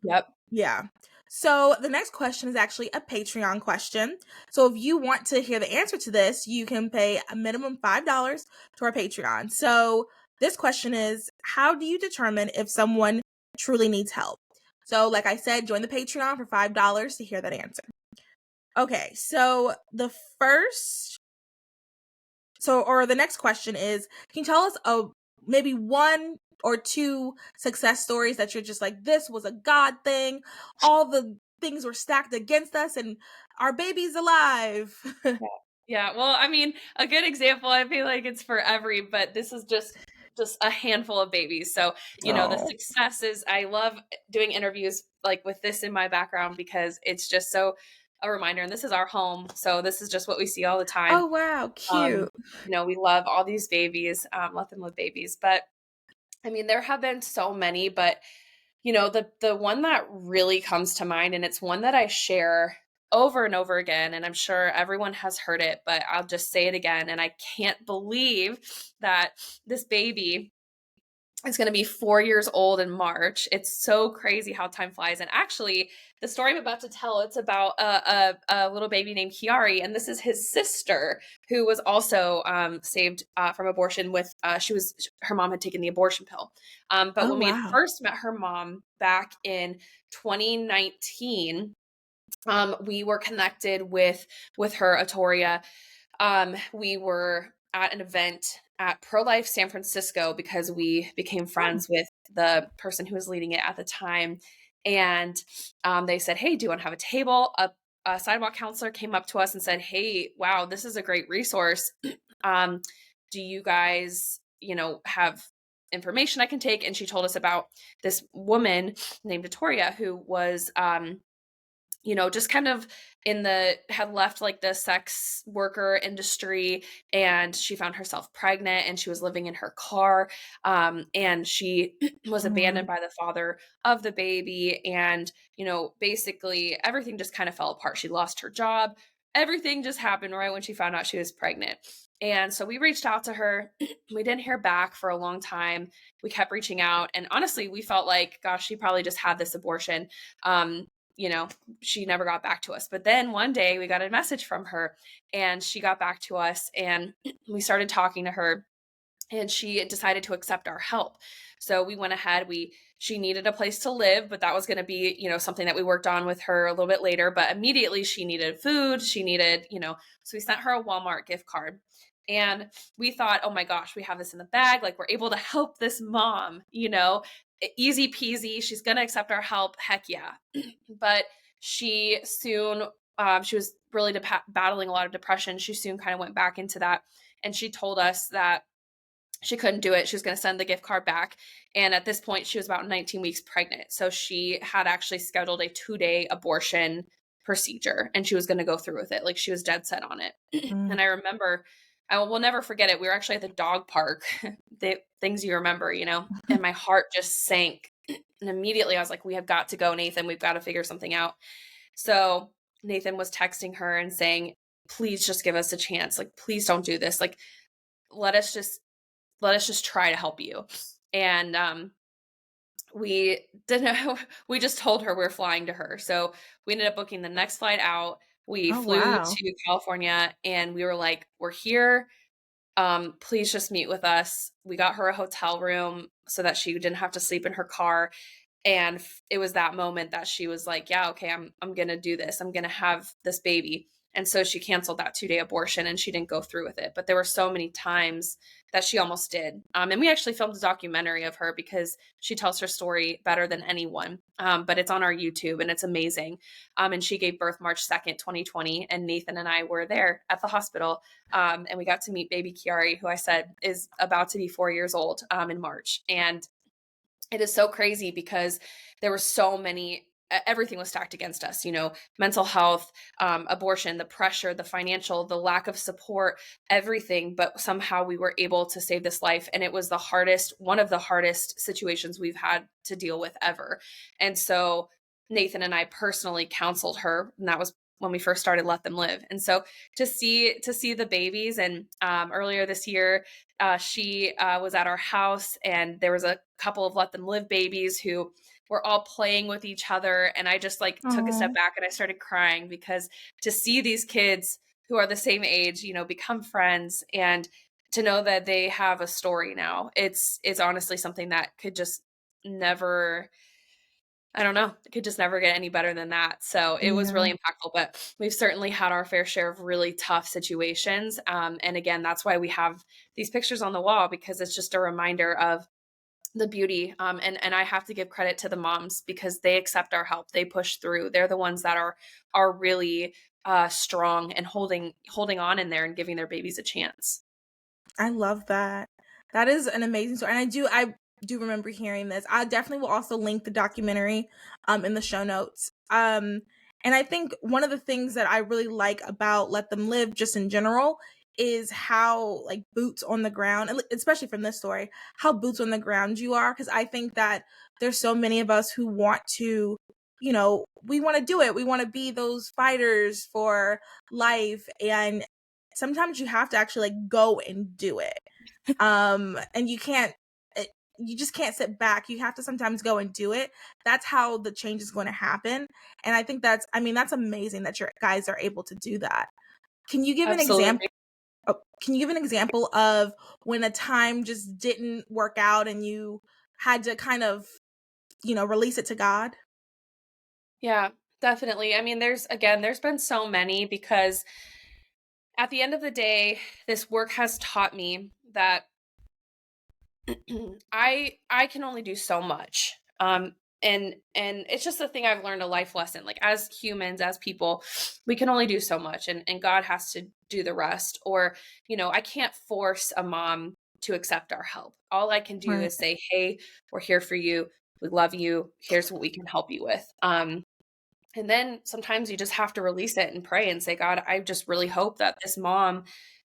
Yep. Yeah. So the next question is actually a Patreon question. So if you want to hear the answer to this, you can pay a minimum $5 to our Patreon. So this question is, how do you determine if someone truly needs help? So like I said, join the Patreon for $5 to hear that answer. Okay, so the next question is, can you tell us maybe one or two success stories that you're just like, this was a God thing, all the things were stacked against us and our baby's alive. Yeah. Yeah. Well, I mean, a good example, I feel like it's for but this is just a handful of babies. So, the Oh. success is I love doing interviews like with this in my background because it's just so a reminder. And this is our home. So this is just what we see all the time. Oh wow, Um, cute. we love all these babies, let them live babies. But I mean, there have been so many, but the one that really comes to mind, and it's one that I share over and over again, and I'm sure everyone has heard it, but I'll just say it again. And I can't believe that this baby is going to be 4 years old in March. It's so crazy how time flies. And actually, the story I'm about to tell, it's about a little baby named Kiari, and this is his sister who was also saved from abortion. Her mom had taken the abortion pill. But Oh when we had wow. first met her mom back in 2019, we were connected with her, Atoria. We were at an event at Pro Life San Francisco because we became Oh. friends with the person who was leading it at the time. And they said, "Hey, do you want to have a table?" A sidewalk counselor came up to us and said, "Hey, wow, this is a great resource. Do you guys, have information I can take?" And she told us about this woman named Victoria who was just kind of had left like the sex worker industry, and she found herself pregnant and she was living in her car, and she was Oh wow. abandoned by the father of the baby. And basically everything just kind of fell apart. She lost her job. Everything just happened right when she found out she was pregnant. And so we reached out to her. We didn't hear back for a long time. We kept reaching out, and honestly we felt like, gosh, she probably just had this abortion. You know, she never got back to us. But then one day we got a message from her, and she got back to us, and we started talking to her, and she decided to accept our help. So we went ahead. She needed a place to live, but that was going to be, something that we worked on with her a little bit later. But immediately she needed food. She needed, so we sent her a Walmart gift card. And we thought, oh my gosh, we have this in the bag. Like, we're able to help this mom, easy peasy. She's going to accept our help. Heck yeah. But she soon, she was really battling a lot of depression. She soon kind of went back into that. And she told us that she couldn't do it. She was going to send the gift card back. And at this point, she was about 19 weeks pregnant. So she had actually scheduled a 2-day abortion procedure, and she was going to go through with it. Like, she was dead set on it. Mm. And I remember, I will never forget it. We were actually at the dog park, the things you remember, and my heart just sank. And immediately I was like, we have got to go, Nathan. We've got to figure something out. So Nathan was texting her and saying, please just give us a chance. Like, please don't do this. Like, let us just try to help you. And we didn't know. We just told her we're flying to her. So we ended up booking the next flight out. We Oh flew wow. to California, and we were like, we're here. Please just meet with us. We got her a hotel room so that she didn't have to sleep in her car. And it was that moment that she was like, yeah, okay, I'm going to do this. I'm going to have this baby. And so she canceled that 2-day abortion, and she didn't go through with it. But there were so many times that she almost did. And we actually filmed a documentary of her because she tells her story better than anyone. But it's on our YouTube, and it's amazing. And she gave birth March 2nd, 2020. And Nathan and I were there at the hospital. And we got to meet baby Kiari, who I said is about to be 4 years old in March. And it is so crazy because there were so many, everything was stacked against us, mental health, abortion, the pressure, the financial, the lack of support, everything. But somehow we were able to save this life. And it was one of the hardest situations we've had to deal with ever. And so Nathan and I personally counseled her, and that was when we first started Let Them Live. And so to see the babies, and earlier this year, she was at our house, and there was a couple of Let Them Live babies who we're all playing with each other, and I just, like, took a step Oh, back and I started crying because to see these kids who are the same age, become friends and to know that they have a story now, it's honestly something that could just never I don't know. It could just never get any better than that. So it was yeah. really impactful, but we've certainly had our fair share of really tough situations. And again, that's why we have these pictures on the wall because it's just a reminder of the beauty. And I have to give credit to the moms because they accept our help. They push through. They're the ones that are really strong and holding on in there and giving their babies a chance. I love that. That is an amazing story, and I do remember hearing this. I definitely will also link the documentary in the show notes. And I think one of the things that I really like about Let Them Live just in general is how like boots on the ground, and especially from this story, how boots on the ground you are, because I think that there's so many of us who want to, we want to do it. We want to be those fighters for life, and sometimes you have to actually like go and do it. And it, you just can't sit back. You have to sometimes go and do it. That's how the change is going to happen. And I think that's amazing that your guys are able to do that. Can you give an example? Absolutely. Can you give an example of when a time just didn't work out and you had to kind of, release it to God? Yeah, definitely. I mean, there's been so many because at the end of the day, this work has taught me that I can only do so much. And it's just the thing I've learned a life lesson. Like as humans, as people, we can only do so much and God has to do the rest. Or, I can't force a mom to accept our help. All I can do Right. is say, "Hey, we're here for you. We love you. Here's what we can help you with." And then sometimes you just have to release it and pray and say, God, I just really hope that this mom